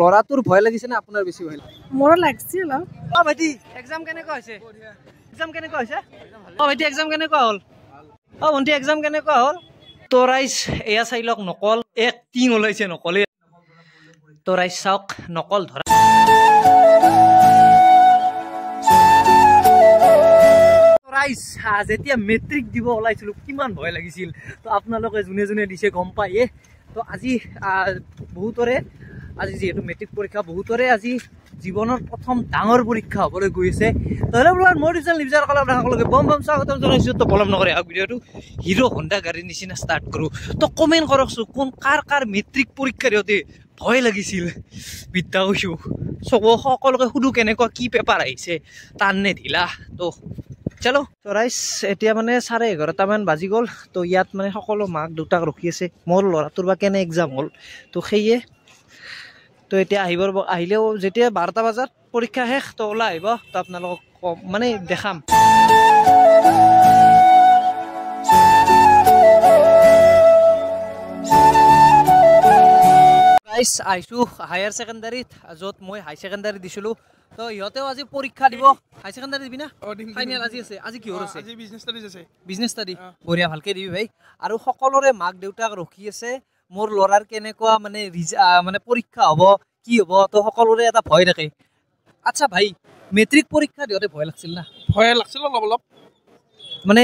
লৰাটোৰ ভয় লাগিছে না আপোনাৰ বেছি ভয় লাগিছে? মোৰ লাগিছিল। অ ভাইটি এক্সাম কেনেকুৱা হৈছে? এক্সাম কেনেকুৱা হৈছে? অ ভাইটি এক্সাম কেনেকুৱা হ'ল? অ ভণ্টি এক্সাম কেনেকুৱা হ'ল? তো ৰাইজ এয়া চাই লওক, নকল এক টিং ওলাইছে, নকলে। তো ৰাইজ চাওক, নকল ধৰা। ৰাইজ যেতিয়া মেট্ৰিক দিব ওলাইছিলো কিমান ভয় লাগিছিল। তো আপোনালোকে যোনে যোনে দিছে গম পায়ে। তো আজি বহুতৰে আজি যিহেতু মেট্ৰিক পৰীক্ষা, বহুতৰে আজি জীৱনৰ প্ৰথম ডাঙৰ পৰীক্ষা হ'বলৈ গৈ আছে। তো হেল্ল' ব্লগাৰ, মোৰ ডিজিটেল নিউজৰ সকলোকে বম বম স্বাগতম জনাইছোঁ। তো পলম নকৰে আহক ভিডিঅ'টো হিৰো হণ্ডা গাড়ীৰ নিচিনা ষ্টাৰ্ট কৰোঁ। তো কমেণ্ট কৰকচোন কোন কাৰ মেট্ৰিক পৰীক্ষাৰ সিহঁতে ভয় লাগিছিল। বিদ্যা কৈছোঁ সকলোকে সুধো কেনেকুৱা কি পেপাৰ আহিছে, টান নে ঢিলা। তো চলো। তো ৰাইজ এতিয়া মানে 11:30 মান বাজি গ'ল। তো ইয়াত মানে সকলো মাক দেউতাক ৰখি আছে। মোৰ ল'ৰাটোৰ বা কেনে এক্সাম হ'ল, তো সেয়ে তো এতিয়া আহিলেও যেতিয়া 12টা বজাত পৰীক্ষা শেষ, তো ওলাই আহিব। তো আপোনালোকক মানে দেখাম। গাইজ আহিছোঁ হায়াৰ ছেকেণ্ডাৰীত, য'ত মই হাই ছেকেণ্ডাৰী দিছিলোঁ। তো ইহঁতেও আজি পৰীক্ষা দিব। হাই ছেকেণ্ডাৰী দিবি না? ফাইনেল আজি আছে। আজি কিহৰ আছে? Business study. বঢ়িয়া, ভালকৈ দিবি ভাই। আৰু সকলোৰে মাক দেউতাক ৰখি আছে মোৰ ল'ৰাৰ কেনেকুৱা মানে পৰীক্ষা হ'ব, কি হ'ব। তো সকলোৰে এটা ভয় থাকে। আচ্ছা ভাই, মেট্ৰিক পৰীক্ষা দিওঁতে ভয় লাগছিল না? ভয় লাগছিল অলপ অলপ। মানে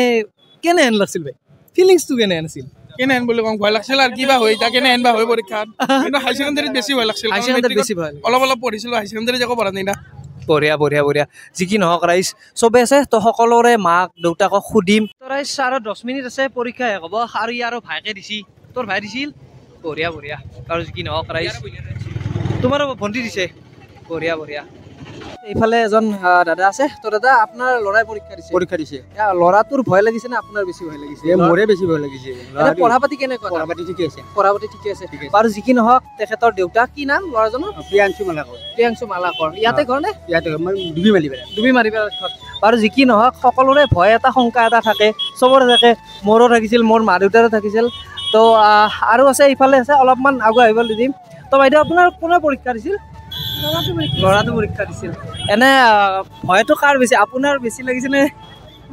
কেনেহেন লাগছিল ভাই? ফিলিংছটো কেনেহেন আছিল? কেনেহেন বুলি কওঁ, ভয় লাগছিল আৰু কিবা হৈ এতিয়া কেনেহেন বা হয় পৰীক্ষাত। কিন্তু হাই ছেকেণ্ডাৰীত বেছি ভয় লাগছিল। হাই ছেকেণ্ডাৰীত বেছি ভয় অলপ অলপ পঢ়িছিলোঁ, হাই ছেকেণ্ডাৰীত একো পঢ়া নাই না। বঢ়িয়া বঢ়িয়া বঢ়িয়া। যি কি নহওক ৰাইজ চবে আছে। তো সকলোৰে মাক দেউতাকক সুধিম। তো ৰাইজ আৰু 10 মিনিট আছে পৰীক্ষা শেষ হ'ব। আৰু ইয়াৰ ভাইকে দিছি। তোৰ ভাই দিছিল? বঢ়িয়া বঢ়িয়া। আৰু যি কি নহওক ৰাইজ তোমাৰো ভণ্টি দিছে? বঢ়িয়া বঢ়িয়া। এইফালে এজন দাদা আছে। তো দাদা, আপোনাৰ ল'ৰাই পৰীক্ষা দিছে। ল'ৰাটোৰ ভয় লাগিছে না আপোনাৰ বেছি ভয় লাগিছে? মোৰে বেছি ভয় লাগিছে। পঢ়া পাতি কেনেকুৱা? পঢ়া পাতি ঠিকে আছে। পঢ়া পাতি ঠিকে আছে। বাৰু যি কি নহওক, তেখেতৰ দেউতাক কি নাম ল'ৰাজনৰ? প্ৰিয়াংশু মালাকৰ। প্ৰিয়াংশু মালাকৰ। ইয়াতে ঘৰ নে? ইয়াতে ডুবি মাৰি পেলাই ঘৰ। বাৰু যি কি নহওক, সকলোৰে ভয় এটা শংকা এটা থাকে, চবৰে থাকে। মোৰো থাকিছিল, মোৰ মা দেউতাৰো থাকিছিল। তো আৰু আছে, ইফালে আছে, অলপমান আগুৱাই আহিবলৈ দিম। তো বাইদেউ, আপোনাৰ কোনে পৰীক্ষা দিছিল? ল'ৰাটো পৰীক্ষা দিছিল। এনে ভয়টো কাৰ বেছি, আপোনাৰ বেছি লাগিছে নে?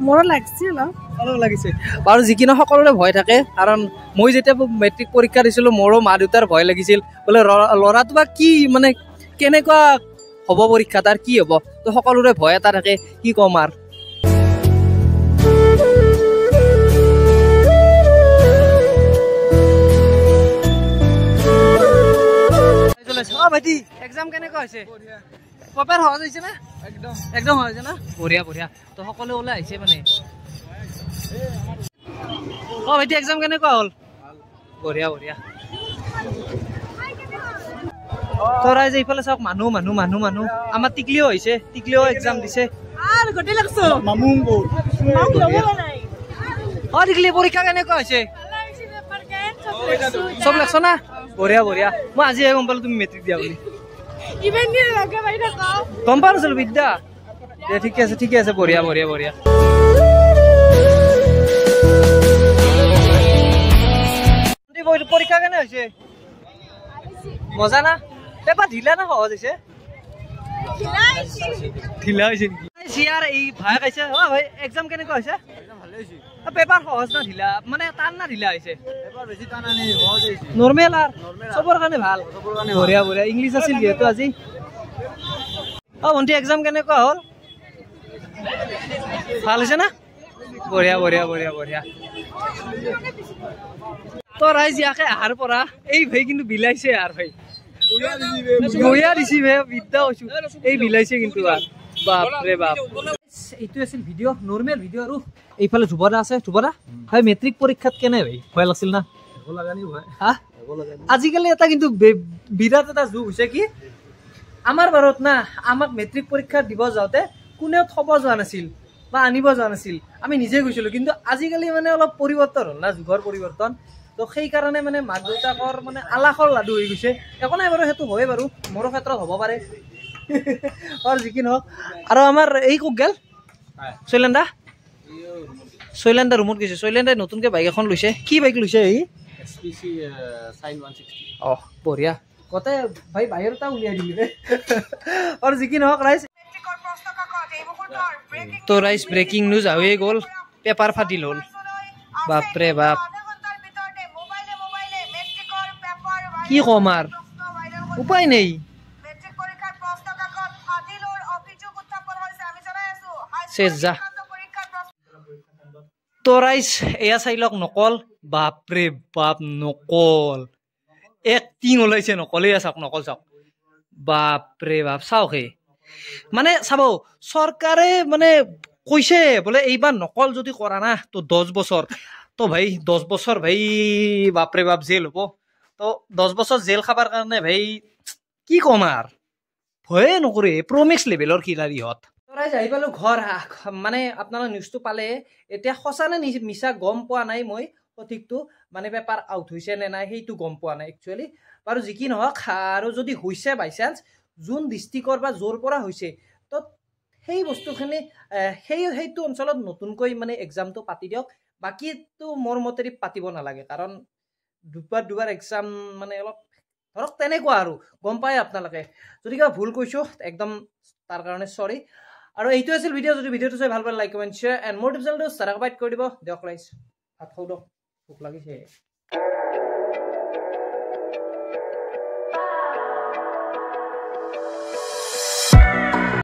মোৰ লাগিছিল। অলপ লাগিছে। বাৰু যি কি নহওক, সকলোৰে ভয় থাকে। কাৰণ মই যেতিয়া মেট্ৰিক পৰীক্ষা দিছিলোঁ, মোৰো মা দেউতাৰ ভয় লাগিছিল। বোলে ল'ৰাটো বা কি মানে কেনেকুৱা হ'ব পৰীক্ষা, তাৰ কি হ'ব। তো সকলোৰে ভয় এটা থাকে, কি ক'ম আৰু। ভাইটি এক্সাম কেনেকুৱা হৈছে? পেপাৰ সহজ হৈছে না? একদম সহজ হৈছে না? বঢ়িয়া বঢ়িয়া। তো সকলো ওলাই আহিছে মানে। অ ভাইটি এক্সাম কেনেকুৱা হ'ল? বঢ়িয়া বঢ়িয়া। তো ৰাইজ এইফালে চাওক, মানুহ মানুহ মানুহ মানুহ। আমাৰ টিকলিও হৈছে, টিকলিও এক্সাম দিছে। অ টিকলি, পৰীক্ষা কেনেকুৱা হৈছে? চব লাগছ না? বঢ়িয়া বঢ়িয়া। মই আজিহে গম পালো তুমি মেট্ৰিক দিয়া বুলি। গম পোৱা নাছিলো বিদ্যা। ঠিকে আছে ঠিকে আছে, বঢ়িয়া বঢ়িয়া বঢ়িয়া। পৰীক্ষা কেনে হৈছে? মজা না? পেপাৰ ঢিলা না সহজ হৈছে? ঢিলা হৈছে নেকি? এই ভাই কৈছে, অ ভাই এক্সাম কেনেকুৱা হৈছে? পেপাৰ সহজ না ঢিলা, মানে টান না ঢিলা হৈছে? নৰ্মেল আৰু চবৰ কাৰণে ভাল। বঢ়িয়া বঢ়িয়া। ইংলিছ আছিল যিহেতু আজি। অ ভণ্টি এক্সাম কেনেকুৱা হ'ল? ভাল হৈছে না? বঢ়িয়া বঢ়িয়া বঢ়িয়া বঢ়িয়া। তো ৰাইজ ইয়াকে আহাৰ পৰা এই ভাই কিন্তু বিলাইছে আৰু ভাই বঢ়িয়া দিছি ভাই, বিদ্যা কৈছো। এই বিলাইছে কিন্তু বাপৰে বাপ। এইটো আছিল ভিডিঅ', নৰ্মেল ভিডিঅ'। আৰু এইফালে যুৱদা আছে। যুৱদা ভাই, মেট্ৰিক পৰীক্ষাত কেনে ভাই? ভয় লাগছিল না? আজিকালি এটা কিন্তু বিৰাট এটা যুগ হৈছে কি, আমাৰ বাৰত না, আমাক মেট্ৰিক পৰীক্ষা দিব যাওঁতে কোনেও থব যোৱা নাছিল বা আনিব যোৱা নাছিল, আমি নিজে গৈছিলো। কিন্তু আজিকালি মানে অলপ পৰিৱৰ্তন হ'ল না, যুগৰ পৰিৱৰ্তন। তো সেইকাৰণে মানে মাক দেউতাকৰ মানে আলাসৰ লাডু হৈ গৈছে। একো নাই বাৰু, সেইটো হয় বাৰু, মোৰো ক্ষেত্ৰত হ'ব পাৰে। আৰু যি কি নহওক, আৰু আমাৰ এই কোক গেল শৈলেন্দা ৰুমত গৈছে। শৈলেন্দাই নতুনকে বাইক এখন লৈছে। কি বাইক লৈছে? এই SPC sign 160. অহ বঢ়িয়া কতে ভাই বাহিৰটা উলিয়াই দিলি ৰে আৰু যি কি নহওক ৰাইজ তো ৰাইজ ব্ৰেকিং নিউজ হৈয়ে গ'ল পেপাৰ ফাটিল হ'ল বাপৰে বাপ কি কম আৰু উপায় নেই শেষ যা তো ৰাইজ এয়া চাই লওক নকল বাপৰে বাপ নকল এক্টিং ওলাইছে নকলে চাওক নকল চাওক বাপৰে বাপ চাওক হে মানে চাব চৰকাৰে মানে কৈছে বোলে এইবাৰ নকল যদি কৰা না তো 10 বছৰ তো ভাই 10 বছৰ ভাই বাপৰে বাপ জেল হ'ব তো 10 বছৰ জেল খাবাৰ কাৰণে ভাই কি কম আৰু ভয়ে নকৰে প্ৰমিক্স লেভেলৰ খিলাৰী হত ৰাইজ আহি পালো ঘৰ মানে আপোনালোকে নিউজটো পালে এতিয়া সঁচা নে মিছা গম পোৱা নাই মই সঠিকটো মানে পেপাৰ আউট হৈছে নে নাই সেইটো গম পোৱা নাই একচুৱেলি বাৰু যি কি নহওক আৰু যদি হৈছে বাই চান্স যোন ডিষ্ট্ৰিক্টৰ বা য'ৰ পৰা হৈছে তো সেই বস্তুখিনি সেইটো অঞ্চলত নতুনকৈ মানে এক্সামটো পাতি দিয়ক বাকীটো মোৰ মতেদি পাতিব নালাগে কাৰণ দুবাৰ এক্সাম মানে অলপ ধৰক তেনেকুৱা আৰু গম পায় আপোনালোকে যদি কিবা ভুল কৈছো একদম তাৰ কাৰণে চৰি আৰু এইটো আছিল ভিডিঅ' যদি ভিডিঅ'টো চাই ভাল পালে লাইক কমেণ্ট শ্বেয়াৰ এণ্ড মোৰ চেনেলটো ছাবস্ক্ৰাইব কৰি দিব দিয়ক ৰাইজ ভাত খাওঁ দিয়ক ভোক লাগিছে